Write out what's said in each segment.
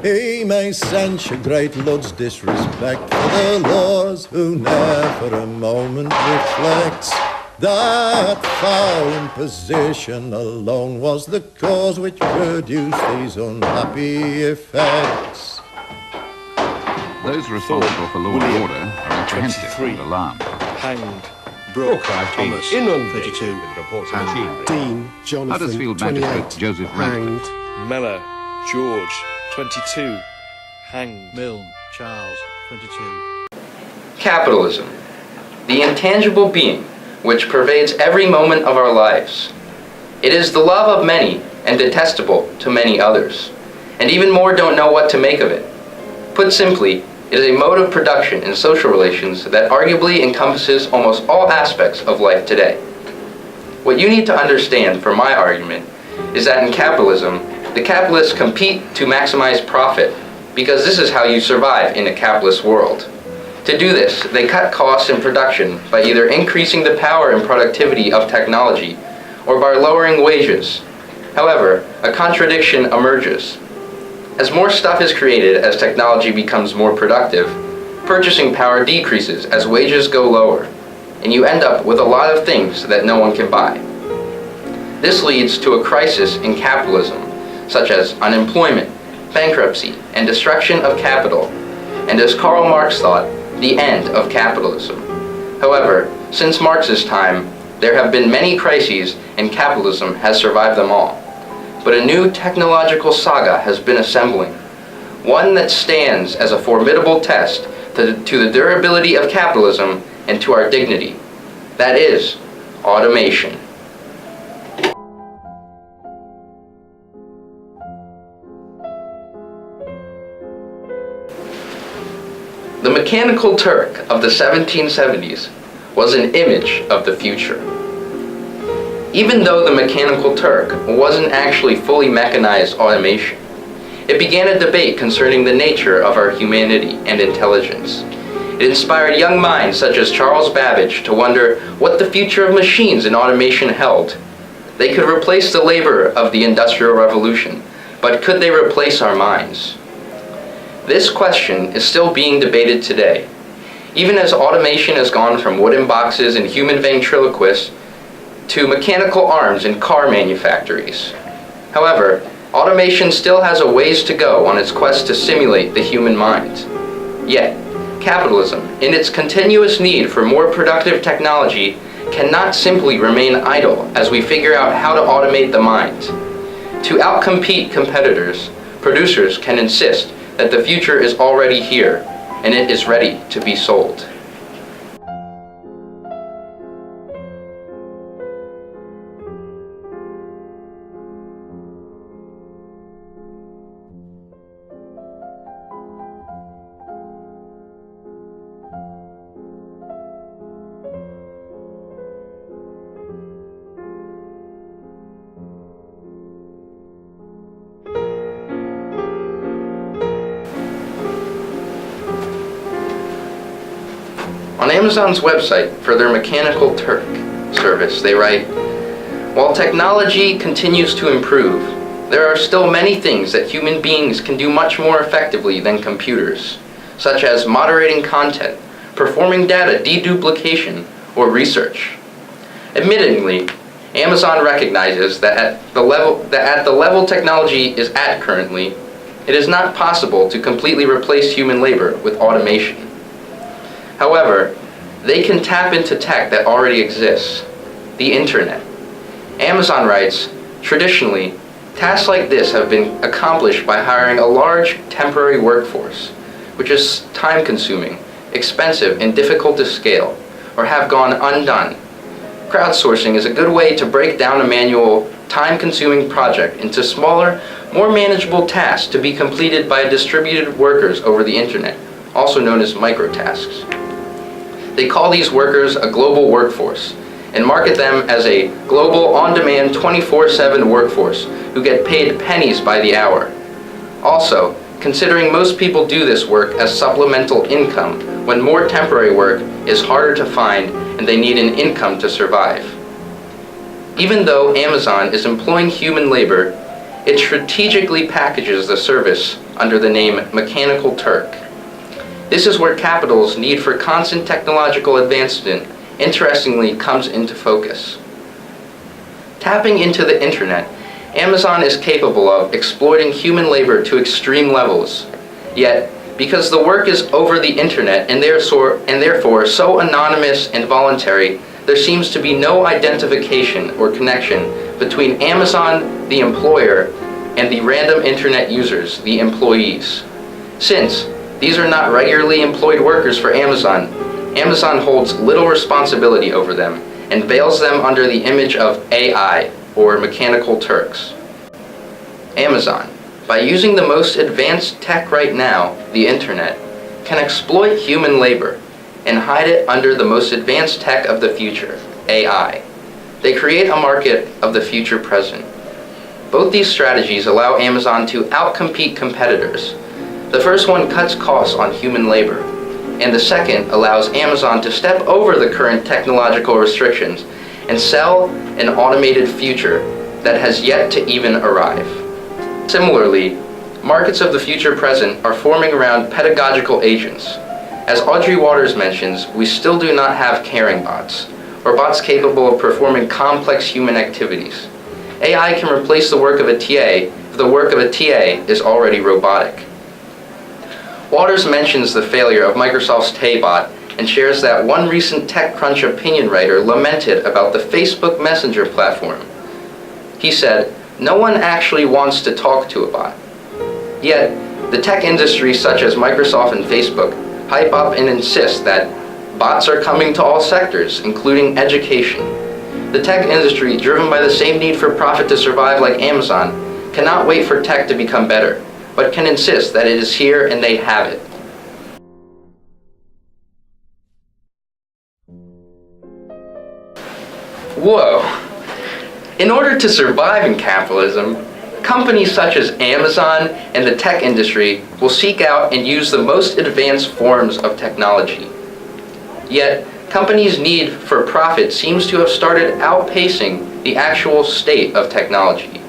He may censure great Lud's disrespect for the laws, who never a moment reflects that foul imposition alone was the cause which produced these unhappy effects. Those responsible for law and order are apprehensive and alarmed. Hanged. Brooke, I've been Thomas, inundated 32. with reports of machinery. Dean, Jonathan, Huddersfield 28. Magistrate Joseph Hanged. Radcliffe. Mellor, George, 22. Hanged. Milne, Charles, 22. Capitalism, the intangible being which pervades every moment of our lives. It is the love of many and detestable to many others, and even more don't know what to make of it. Put simply, it is a mode of production in social relations that arguably encompasses almost all aspects of life today. What you need to understand for my argument is that in capitalism, the capitalists compete to maximize profit because this is how you survive in a capitalist world. To do this, they cut costs in production by either increasing the power and productivity of technology or by lowering wages. However, a contradiction emerges. As more stuff is created as technology becomes more productive, purchasing power decreases as wages go lower, and you end up with a lot of things that no one can buy. This leads to a crisis in capitalism, such as unemployment, bankruptcy, and destruction of capital, and as Karl Marx thought, the end of capitalism. However, since Marx's time, there have been many crises and capitalism has survived them all. But a new technological saga has been assembling, one that stands as a formidable test to the durability of capitalism and to our dignity. That is, automation. The Mechanical Turk of the 1770s was an image of the future. Even though the Mechanical Turk wasn't actually fully mechanized automation, it began a debate concerning the nature of our humanity and intelligence. It inspired young minds such as Charles Babbage to wonder what the future of machines and automation held. They could replace the labor of the Industrial Revolution, but could they replace our minds? This question is still being debated today, even as automation has gone from wooden boxes and human ventriloquists to mechanical arms in car manufactories. However, automation still has a ways to go on its quest to simulate the human mind. Yet, capitalism, in its continuous need for more productive technology, cannot simply remain idle as we figure out how to automate the mind. To outcompete competitors, producers can insist that the future is already here, and it is ready to be sold. On Amazon's website for their Mechanical Turk service, they write, "While technology continues to improve, there are still many things that human beings can do much more effectively than computers, such as moderating content, performing data deduplication, or research." Admittingly, Amazon recognizes that at the level technology is at currently, it is not possible to completely replace human labor with automation. However, they can tap into tech that already exists, the internet. Amazon writes, "Traditionally, tasks like this have been accomplished by hiring a large temporary workforce, which is time-consuming, expensive, and difficult to scale, or have gone undone. Crowdsourcing is a good way to break down a manual, time-consuming project into smaller, more manageable tasks to be completed by distributed workers over the internet, also known as microtasks. They call these workers a global workforce and market them as a global on-demand 24/7 workforce who get paid pennies by the hour. Also, considering most people do this work as supplemental income when more temporary work is harder to find and they need an income to survive. Even though Amazon is employing human labor, it strategically packages the service under the name Mechanical Turk. This is where capital's need for constant technological advancement, interestingly, comes into focus. Tapping into the internet, Amazon is capable of exploiting human labor to extreme levels. Yet, because the work is over the internet and therefore so anonymous and voluntary, there seems to be no identification or connection between Amazon, the employer, and the random internet users, the employees. Since these are not regularly employed workers for Amazon, Amazon holds little responsibility over them and veils them under the image of AI, or Mechanical Turks. Amazon, by using the most advanced tech right now, the internet, can exploit human labor and hide it under the most advanced tech of the future, AI. They create a market of the future present. Both these strategies allow Amazon to outcompete competitors. The first one cuts costs on human labor, and the second allows Amazon to step over the current technological restrictions and sell an automated future that has yet to even arrive. Similarly, markets of the future present are forming around pedagogical agents. As Audrey Waters mentions, we still do not have caring bots, or bots capable of performing complex human activities. AI can replace the work of a TA if the work of a TA is already robotic. Waters mentions the failure of Microsoft's Tay-bot and shares that one recent TechCrunch opinion writer lamented about the Facebook Messenger platform. He said, "No one actually wants to talk to a bot." Yet, the tech industry such as Microsoft and Facebook hype up and insist that bots are coming to all sectors, including education. The tech industry, driven by the same need for profit to survive like Amazon, cannot wait for tech to become better, but can insist that it is here and they have it. Whoa! In order to survive in capitalism, companies such as Amazon and the tech industry will seek out and use the most advanced forms of technology. Yet, companies' need for profit seems to have started outpacing the actual state of technology.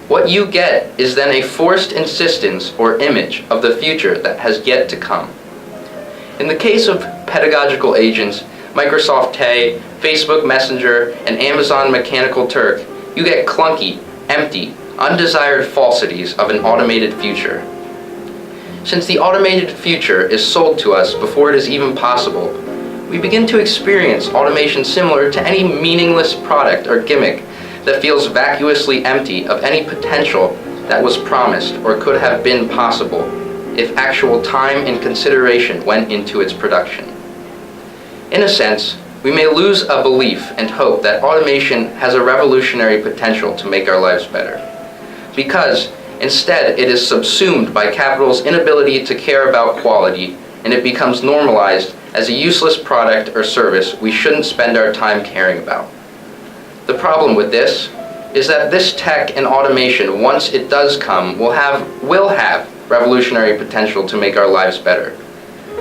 What you get is then a forced insistence or image of the future that has yet to come. In the case of pedagogical agents, Microsoft Tay, Facebook Messenger, and Amazon Mechanical Turk, you get clunky, empty, undesired falsities of an automated future. Since the automated future is sold to us before it is even possible, we begin to experience automation similar to any meaningless product or gimmick that feels vacuously empty of any potential that was promised or could have been possible if actual time and consideration went into its production. In a sense, we may lose a belief and hope that automation has a revolutionary potential to make our lives better, because instead it is subsumed by capital's inability to care about quality, and it becomes normalized as a useless product or service we shouldn't spend our time caring about. The problem with this is that this tech and automation, once it does come, will have revolutionary potential to make our lives better.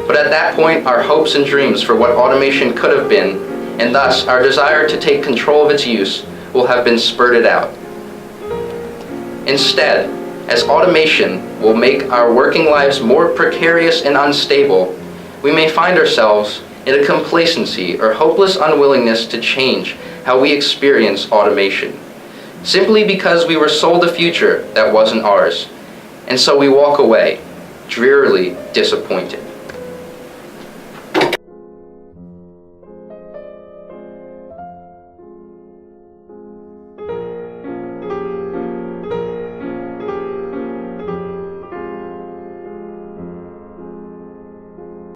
But at that point, our hopes and dreams for what automation could have been, and thus our desire to take control of its use, will have been spurted out. Instead, as automation will make our working lives more precarious and unstable, we may find ourselves in a complacency or hopeless unwillingness to change how we experience automation, simply because we were sold a future that wasn't ours, and so we walk away, drearily disappointed.